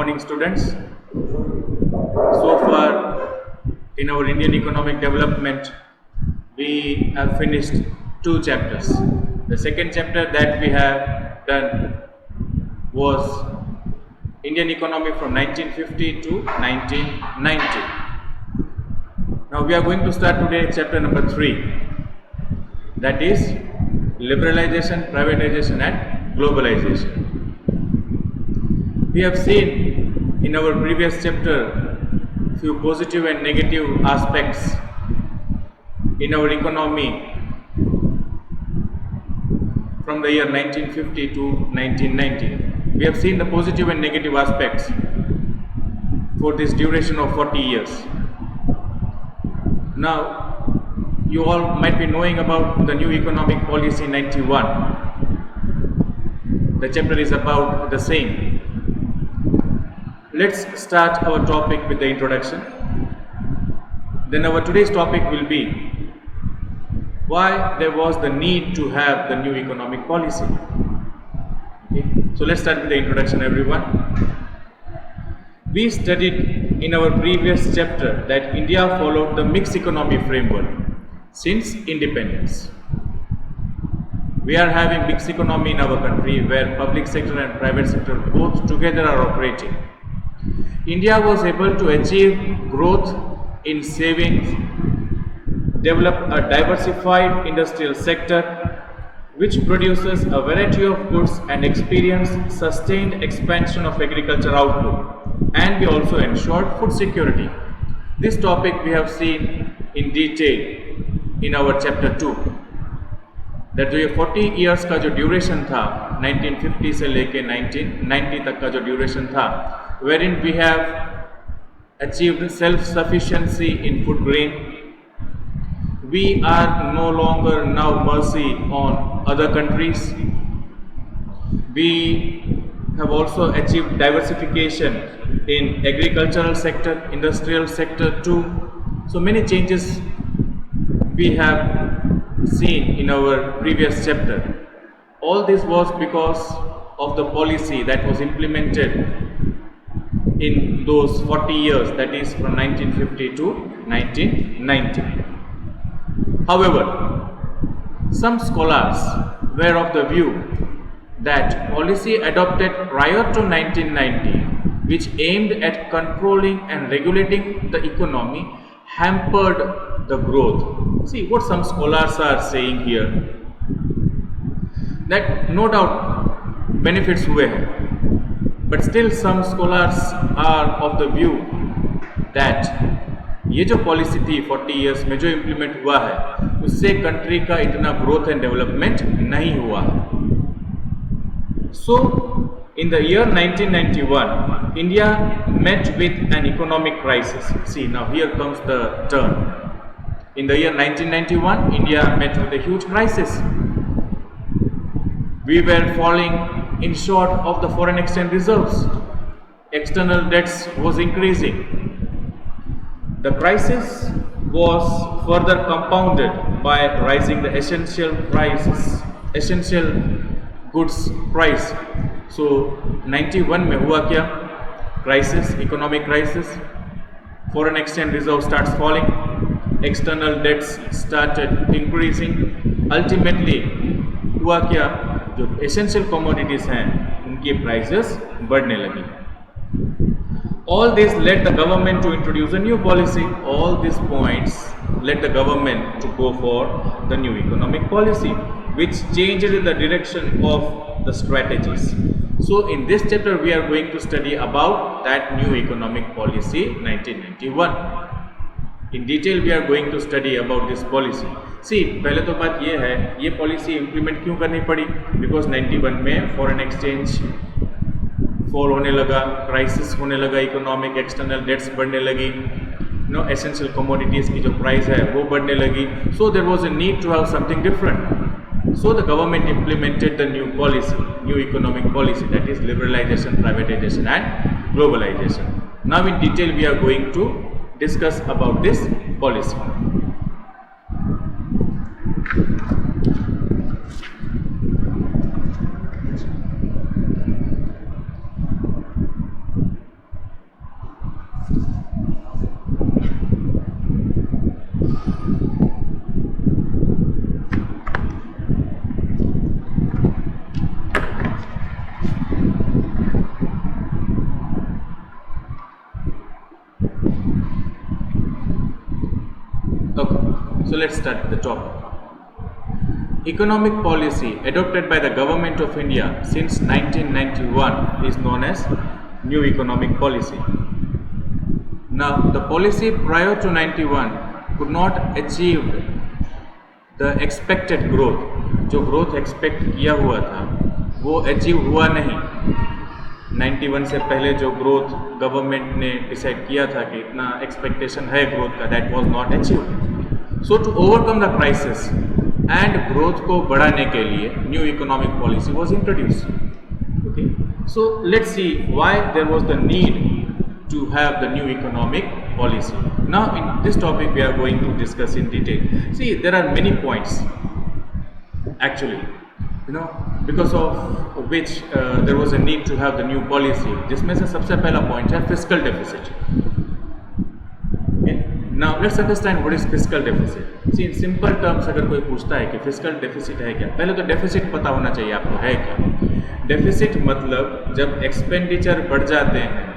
morning, students. So far, in our Indian economic development, we have finished two chapters. The second chapter that we have done was Indian economy from 1950 to 1990. Now we are going to start today chapter number 3, that is liberalization, privatization and globalization. We have seen in our previous chapter few positive and negative aspects in our economy from the year 1950 to 1990. We have seen the positive and negative aspects for this duration of 40 years. Now, you all might be knowing about the new economic policy 91. The chapter is about the same. Let's start our topic with the introduction. Then our today's topic will be why there was the need to have the new economic policy. Okay. So let's start with the introduction, everyone. We studied in our previous chapter that India followed the mixed economy framework since independence. We are having mixed economy in our country where public sector and private sector both together are operating. India was able to achieve growth in savings, develop a diversified industrial sector which produces a variety of goods and experience sustained expansion of agriculture output, and we also ensured food security. This topic we have seen in detail in our chapter 2. that जो ये 40 years का जो duration था 1950 से लेके 1990 तक का जो ड्यूरेशन था, wherein we have achieved self-sufficiency in food grain. We are no longer now mercy on other countries. We have also achieved diversification in agricultural sector, industrial sector too. So many changes we have seen in our previous chapter. All this was because of the policy that was implemented in those 40 years, that is from 1950 to 1990. However, some scholars were of the view that policy adopted prior to 1990, which aimed at controlling and regulating the economy, hampered the growth. See what some scholars are saying here, that no doubt benefits हुए हैं, but still some scholars are of the view that ये जो policy थी 40 years में जो implement हुआ है उससे कंट्री का इतना ग्रोथ एंड डेवलपमेंट नहीं हुआ है. सो in the year 1991, India met with an economic crisis. See, now here comes the turn. In the year 1991, India met with a huge crisis. We were falling in short of the foreign exchange reserves. External debts was increasing. The crisis was further compounded by rising the essential goods price. So 91 में हुआ क्या? Crisis, economic crisis. Foreign exchange reserve starts falling. External debts started increasing. Ultimately हुआ क्या? जो essential commodities हैं उनकी prices बढ़ने लगी. All this led the government to introduce a new policy. All these points led the government to go for the new economic policy, which changed the direction of the strategies. So in this chapter we are going to study about that new economic policy 1991. In detail we are going to study about this policy. See, पहले तो बात ये है, ये policy implement क्यों करनी पड़ी? Because 91 में फॉरेन एक्सचेंज फॉल होने लगा, क्राइसिस होने लगा, इकोनॉमिक एक्सटर्नल डेट्स बढ़ने लगी, नो एसेंशियल कमोडिटीज़ की जो प्राइस है वो बढ़ने लगी. So there was a need to have something different. So the government implemented the new policy, new economic policy, that is liberalization, privatization and globalization. Now in detail we are going to discuss about this policy. let's start the topic. Economic policy adopted by the government of India since 1991 is known as New Economic Policy. Now, the policy prior to 91 could not achieve the expected growth. जो growth expect किया हुआ था वो achieve हुआ नहीं. 91 से पहले जो growth government ने decide किया था कि इतना expectation है growth का, that was not achieved. So to overcome the crisis and growth को बढ़ाने के लिए new economic policy was introduced. Okay, so let's see why there was the need to have the new economic policy. Now in this topic we are going to discuss in detail. See, there are many points actually, because of which there was a need to have the new policy. जिसमें से सबसे पहला point है fiscal deficit. Okay? Now let's understand what is fiscal deficit. See, in simple terms अगर कोई पूछता है कि fiscal deficit है क्या, पहले तो deficit पता होना चाहिए आपको है क्या. Deficit मतलब जब expenditure बढ़ जाते हैं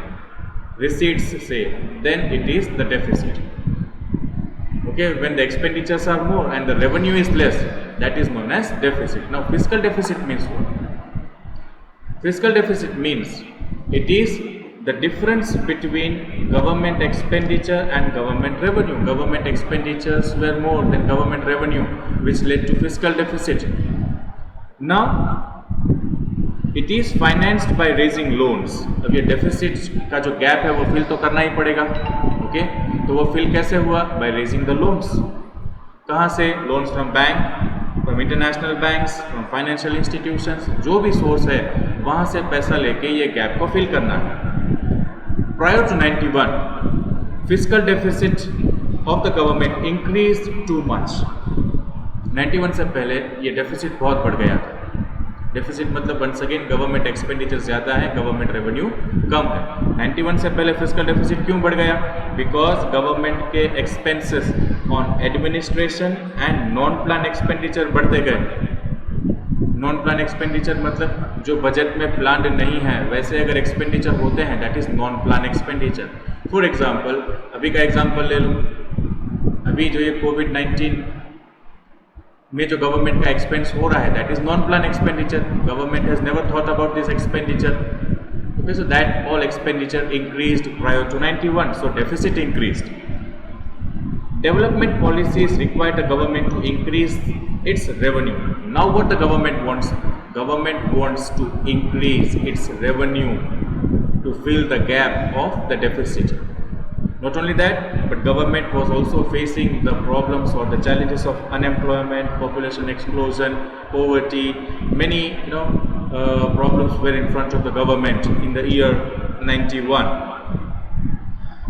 receipts से, then it is the deficit. Okay, when the expenditures are more and the revenue is less, that is known as deficit. Now fiscal deficit means what? Fiscal deficit means it is the difference between government expenditure and government revenue. Government expenditures were more than government revenue, which led to fiscal deficit. Now it is financed by raising loans. अब ये deficit का जो gap है वो fill तो करना ही पड़ेगा. Okay? तो वो fill कैसे हुआ? By raising the loans. कहाँ से? Loans from bank, from international banks, from financial institutions. जो भी source है वहाँ से पैसा लेके ये gap को fill करना है. Prior to 91, fiscal deficit of the government increased too much. 91 से पहले ये deficit बहुत बढ़ गया था. डेफिसिट मतलब वंस अगेन गवर्नमेंट एक्सपेंडिचर ज़्यादा है, गवर्नमेंट रेवेन्यू कम है. 91 से पहले फिजिकल डेफिसिट क्यों बढ़ गया? बिकॉज गवर्नमेंट के expenses on administration and non plan expenditure बढ़ते गए. नॉन प्लान एक्सपेंडिचर मतलब जो बजट में प्लान नहीं है वैसे अगर एक्सपेंडिचर होते हैं, that is non plan expenditure. For example, अभी का एग्जाम्पल ले लूँ. अभी जो ये कोविड-19 में जो गवर्नमेंट का एक्सपेंस हो रहा है, that is non plan expenditure. Government has never thought about this expenditure. Okay, so that all expenditure increased prior to 91, so deficit increased. Development policies require the government to increase its revenue. Now what the government wants? Government wants to increase its revenue to fill the gap of the deficit. Not only that, but government was also facing the problems or the challenges of unemployment, population explosion, poverty. Many problems were in front of the government in the year 91.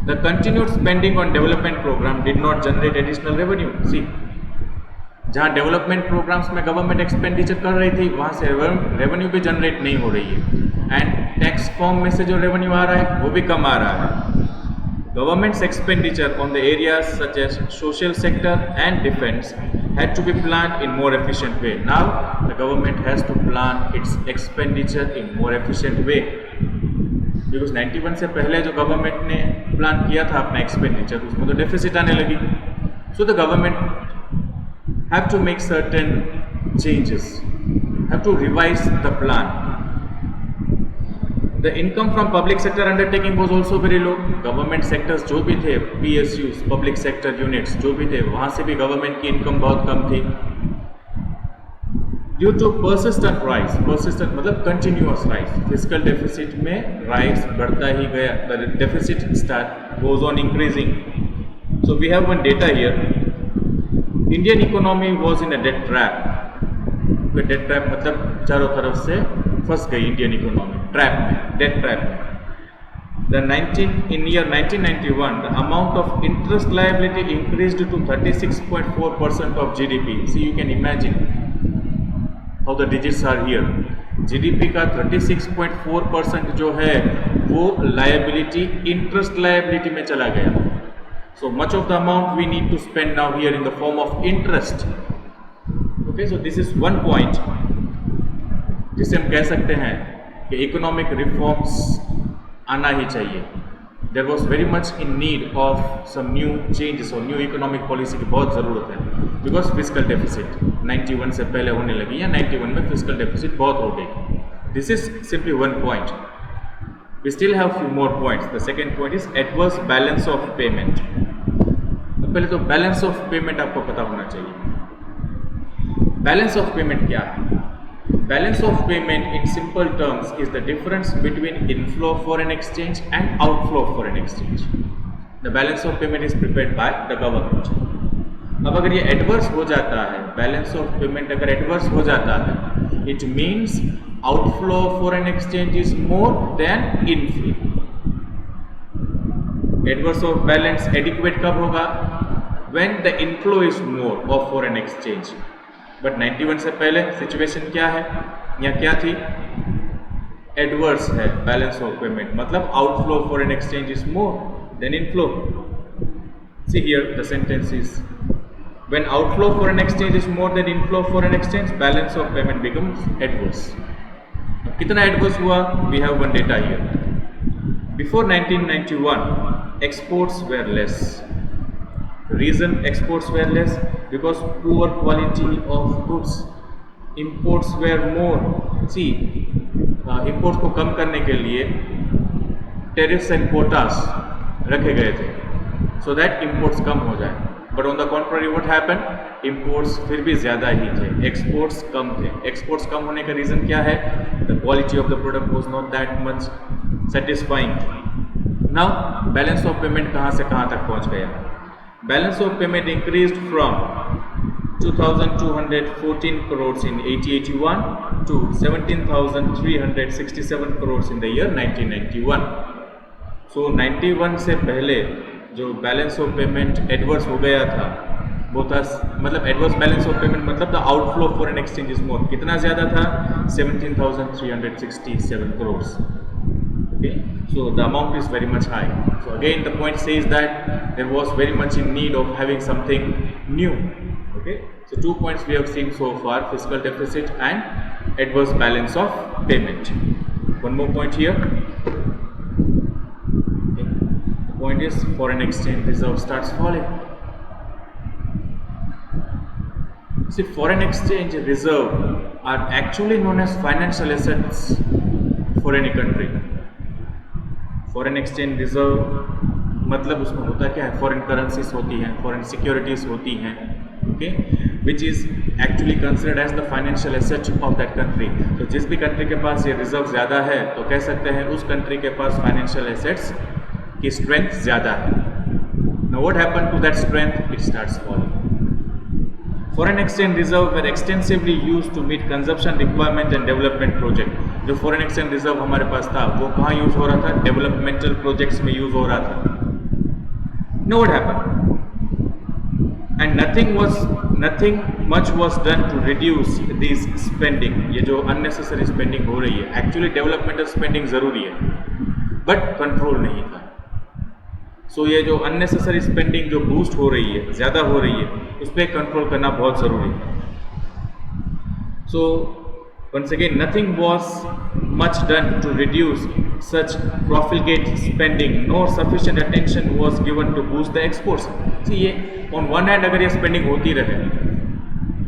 The continued spending on development program did not generate additional revenue. See, जहाँ development programmes में government expenditure कर रही थी वहाँ से revenue भी generate नहीं हो रही है. एंड टैक्स फॉर्म में से जो रेवेन्यू आ रहा है वो भी कम आ रहा है. Government's expenditure on the areas such as social sector and defense had to be planned in more efficient way. Now the government has to plan its expenditure in more efficient way. Because 91 से पहले जो government ने plan किया था अपना expenditure, उसमें तो deficit आने लगी. So the government have to make certain changes, have to revise the plan. The income from public sector undertaking was also very low. Government sectors जो भी थे, PSUs, public sector units जो भी थे, वहाँ से भी गवर्नमेंट की इनकम बहुत कम थी. Due to persistent rise, persistent मतलब continuous rise, fiscal deficit में rise बढ़ता ही गया. The deficit goes on increasing. So we have one data here. Indian economy was in a debt trap. Debt trap मतलब चारों तरफ से फंस गई इंडियन इकोनॉमी ट्रैप में, डेट ट्रैप में. In year 1991, the amount of interest liability increased to 36.4% of GDP. See, you can imagine how the digits are here. GDP का 36.4% जो है वो liability, interest liability में चला गया. So much of the amount we need to spend now here in the form of interest. Okay, so this is one point जिसे हम कह सकते हैं कि इकोनॉमिक रिफॉर्म्स आना ही चाहिए. There was very much in need of some new changes और न्यू इकोनॉमिक पॉलिसी की बहुत ज़रूरत है. बिकॉज फिजिकल डेफिसिट 91 से पहले होने लगी या 91 में फिजिकल डेफिसिट बहुत हो गई. This is simply one point. We still have few more points. The second point is adverse balance of payment. पहले तो बैलेंस ऑफ पेमेंट आपको पता होना चाहिए. बैलेंस ऑफ पेमेंट क्या है? Balance of payment in simple terms is the difference between inflow of foreign exchange and outflow of foreign exchange. The balance of payment is prepared by the government. अब अगर ये adverse हो जाता है, balance of payment अगर adverse हो जाता है, it means outflow of foreign exchange is more than inflow. Adverse of balance adequate कब होगा? When the inflow is more of foreign exchange. But 91 से पहले सिचुएशन क्या है या क्या थी? एडवर्स है बैलेंस ऑफ पेमेंट, मतलब outflow of foreign exchange is more than inflow. See here the sentence is when outflow of foreign exchange is more than inflow of foreign exchange, balance of payment becomes adverse. कितना adverse हुआ? We have one data here. Before 1991 exports were less. Reason exports were less? Because poor quality of goods. Imports were more. See, imports को कम करने के लिए tariffs and quotas रखे गए थे, so that imports कम हो जाए. But on the contrary, what happened? Imports फिर भी ज़्यादा ही थे, exports कम थे. Exports कम होने का reason क्या है? The quality of the product was not that much satisfying. Now, balance of payment कहाँ से कहाँ तक पहुँच गया? Balance of payment increased from 2,214 crores in 1881 to 17,367 crores in the year 1991. So 91 से पहले जो बैलेंस ऑफ पेमेंट एडवर्स हो गया था वो था, मतलब एडवर्स बैलेंस ऑफ पेमेंट मतलब the outflow of foreign exchange is मोर. कितना ज़्यादा था? 17,367 crores. Okay, so the amount is very much high. So again the point says that there was very much in need of having something new. Okay, so 2 points we have seen so far: fiscal deficit and adverse balance of payment. One more point here. Okay. The point is foreign exchange reserve starts falling. See, foreign exchange reserve are actually known as financial assets for any country. Foreign exchange reserve मतलब उसमें होता क्या है? Foreign currencies होती हैं, foreign securities होती हैं, okay, which is actually considered as the financial asset of that country. तो जिस भी कंट्री के पास ये रिजर्व ज़्यादा है तो कह सकते हैं उस कंट्री के पास फाइनेंशियल एसेट्स की स्ट्रेंथ ज़्यादा है. Now what happen to that strength? It starts falling. Foreign exchange reserve were extensively use to meet consumption requirement and development project. जो फॉरेन एक्सचेंज रिजर्व हमारे पास था वो कहाँ यूज हो रहा था? डेवलपमेंटल प्रोजेक्ट्स में यूज हो रहा था. No what happen? And nothing much was done to reduce this spending. ये जो अननेसेसरी स्पेंडिंग हो रही है, एक्चुअली डेवलपमेंटल स्पेंडिंग जरूरी है बट कंट्रोल नहीं था. सो ये जो अननेसेसरी स्पेंडिंग जो बूस्ट हो रही है, ज़्यादा हो रही है, उस पर कंट्रोल करना बहुत ज़रूरी है. सो once again, nothing was much done to reduce such profligate spending, nor sufficient attention was given to boost the exports. See, ये on one hand अगर ये spending होती रहे,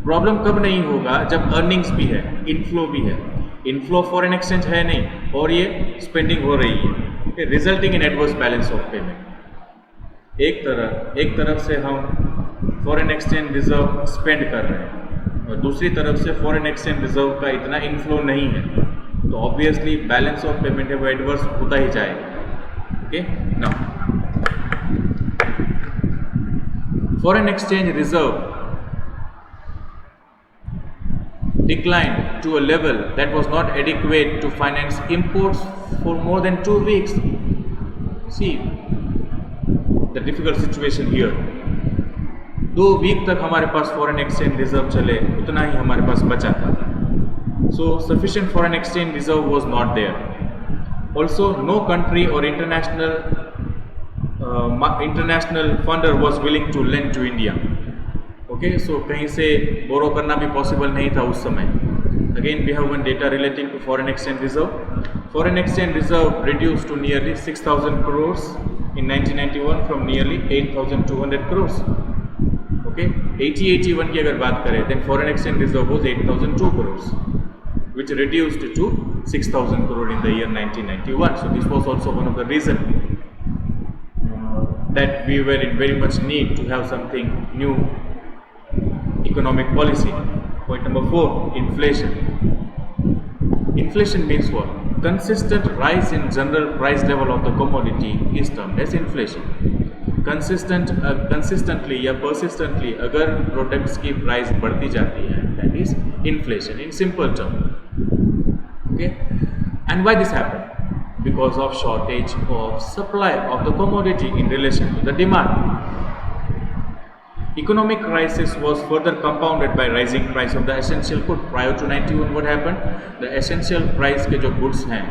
प्रॉब्लम कब नहीं होगा? जब अर्निंग्स भी है, इनफ्लो भी है. इनफ्लो फॉरेन एक्सचेंज है नहीं और ये स्पेंडिंग हो रही है, resulting in adverse balance of payment. एक तरफ से हम फॉरेन एक्सचेंज रिजर्व स्पेंड कर रहे हैं और दूसरी तरफ से फॉरेन एक्सचेंज रिजर्व का इतना इनफ्लो नहीं है, तो ऑब्वियसली बैलेंस ऑफ पेमेंट है वो एडवर्स होता ही जाएगा. Okay, now foreign exchange reserve declined to a level that was not adequate to finance imports for more than 2 weeks. See the difficult situation here. 2 week तक हमारे पास foreign exchange reserve चले, उतना ही हमारे पास बचा था. So sufficient foreign exchange reserve was not there. Also no country or international funder was willing to lend to India. Okay, so कहीं से बोरो करना भी पॉसिबल नहीं था उस समय. Again we have one data relating to foreign exchange reserve. Foreign exchange reserve reduce to nearly 6,000 crores in 1991 from nearly 8,200 crores. Okay 80-81 की अगर बात करें then foreign exchange reserve was 8002 crores which reduced to 6000 crore in the year 1991. So this was also one of the reason that we were in very much need to have something new economic policy. Point number 4, inflation. Inflation means what? Consistent rise in general price level of the commodity is termed as inflation. Consistently या persistently अगर products की price बढ़ती जाती है that is inflation in simple term. Okay, and why this happened? Because of shortage of supply of the commodity in relation to the demand. Economic crisis was further compounded by rising price of the essential good. Prior to 91, what happened? The essential price के जो goods हैं,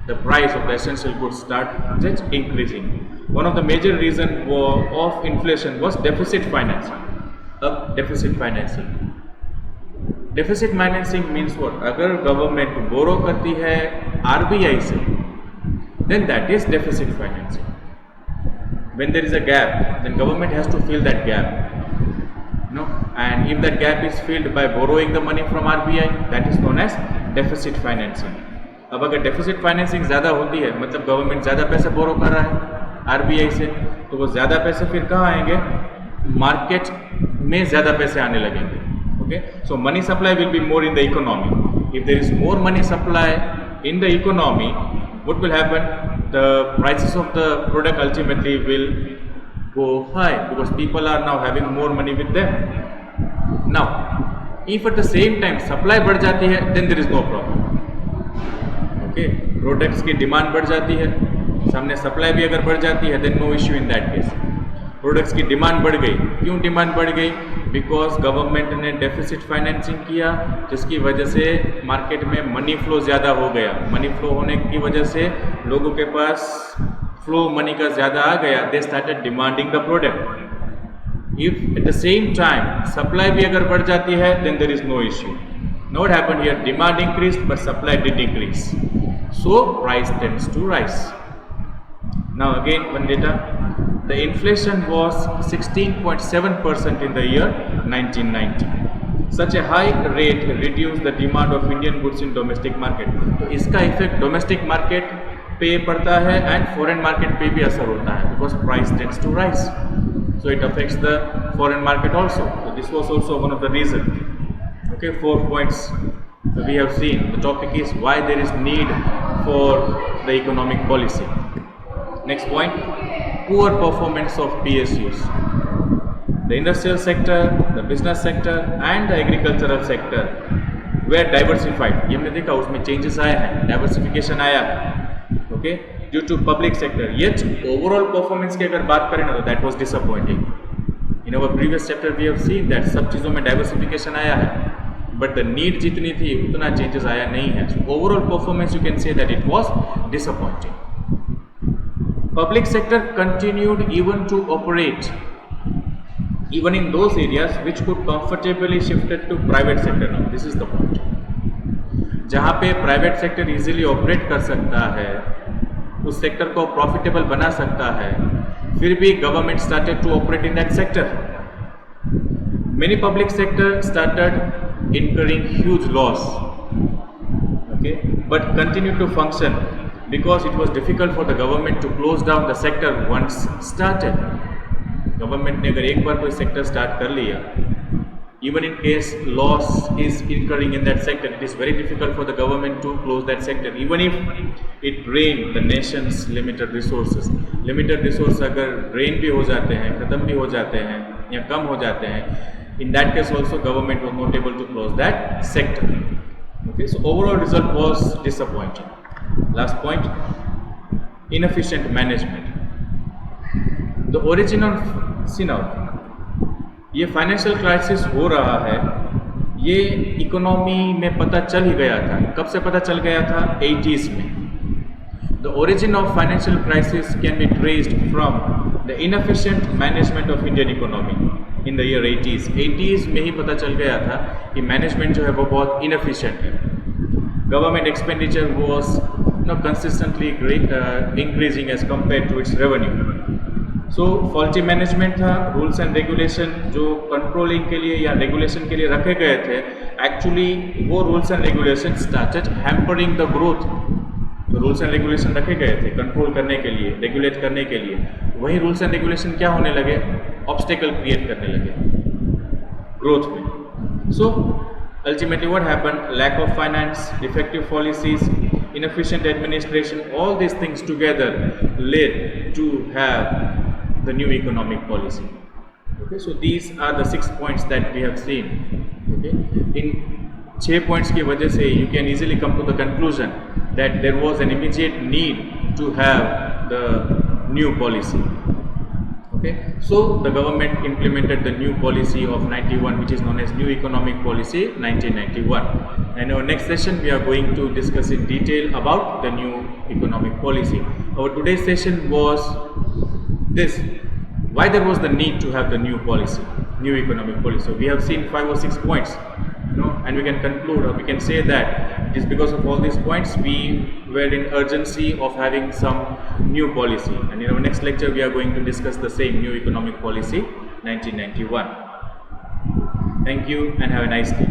the price of the essential goods started increasing. One of the major reason of inflation was deficit financing. Deficit financing. Deficit financing means what? अगर government borrow करती है RBI से, then that is deficit financing. When there is a gap, then government has to fill that gap. And if that gap is filled by borrowing the money from RBI, that is known as deficit financing. अब अगर deficit financing ज़्यादा होती है मतलब government ज़्यादा पैसे बोरो कर रहा है RBI से, तो वो ज़्यादा पैसे फिर कहाँ आएंगे? मार्केट में ज़्यादा पैसे आने लगेंगे. Okay, so money supply will be more in the economy. If there is more money supply in the economy, what will happen? The prices of the product ultimately will go high because people are now having more money with them. Now, if at the same time supply बढ़ जाती है, then there is no problem. Okay, products की demand बढ़ जाती है, सामने supply भी अगर बढ़ जाती है, then no issue in that case. Products की demand बढ़ गई, क्यों demand बढ़ गई? Because government ने deficit financing किया, जिसकी वजह से market में money flow ज़्यादा हो गया. Money flow होने की वजह से लोगों के पास flow money का ज़्यादा आ गया, they started demanding the product. If at the same time supply भी अगर बढ़ जाती है, then there is no issue. Now what happened here? Demand increased, but supply did decrease. So price tends to rise. Now again, one data. The inflation was 16.7% in the year 1990. Such a high rate reduced the demand of Indian goods in domestic market. तो इसका effect domestic market पे पड़ता है and foreign market पे भी असर होता है because price tends to rise. So it affects the foreign market also. So this was also one of the reasons. Okay, 4 points we have seen. The topic is why there is need for the economic policy. Next point, poor performance of PSUs. The industrial sector, the business sector and the agricultural sector were diversified. ये हमने देखा उसमें changes आए हैं, diversification आया है. Okay, due to public sector. Yet overall performance की अगर बात करें ना तो that was disappointing. In our previous chapter we have seen that सब चीज़ों में diversification आया है, but the need जितनी थी उतना changes आया नहीं है. So overall performance you can say that it was disappointing. Public sector continued even to operate even in those areas which could comfortably shifted to private sector. Now this is the point. जहाँ पे private sector easily operate कर सकता है, उस sector को profitable बना सकता है, फिर भी government started to operate in that sector. Many public sector started incurring huge loss, okay, but continued to function because it was difficult for the government to close down the sector once started. Government ने अगर एक बार कोई sector start कर लिया, even in case loss is incurring in that sector, it is very difficult for the government to close that sector, even if it drain the nation's limited resources. Limited resource अगर drain भी हो जाते हैं, खत्म भी हो जाते हैं या कम हो जाते हैं, in that case also government was not able to close that sector. Okay, so overall result was disappointing. Last point, inefficient management. The origin of now, ये फाइनेंशियल क्राइसिस हो रहा है, ये इकोनॉमी में पता चल ही गया था. कब से पता चल गया था? 80s में. The origin of financial crisis can be traced from the inefficient management of Indian economy in the year 80s. 80s में ही पता चल गया था कि मैनेजमेंट जो है वो बहुत inefficient है. Government expenditure was consistently increasing as compared to its revenue. So faulty management था, रूल्स एंड रेगुलेशन जो कंट्रोलिंग के लिए या रेगुलेशन के लिए रखे गए थे, एक्चुअली वो rules and regulation started hampering the growth. तो रूल्स एंड रेगुलेशन रखे गए थे कंट्रोल करने के लिए, रेगुलेट करने के लिए, वही रूल्स एंड रेगुलेशन क्या होने लगे, ऑब्स्टेकल क्रिएट करने लगे ग्रोथ में। सो ultimately what happened, lack of finance, defective policies, inefficient administration, all these things together led to have the new economic policy. Okay, so these are the 6 points that we have seen. Okay, in 6 points की वजह से you can easily come to the conclusion that there was an immediate need to have the new policy. Okay, so the government implemented the new policy of 91, which is known as New Economic Policy 1991. And in our next session, we are going to discuss in detail about the new economic policy. Our today's session was this: why there was the need to have the new policy, new economic policy. So we have seen 5 or 6 points, and we can conclude, or we can say that it is because of all these points we were in urgency of having some new policy. And in our next lecture we are going to discuss the same new economic policy 1991. Thank you and have a nice day.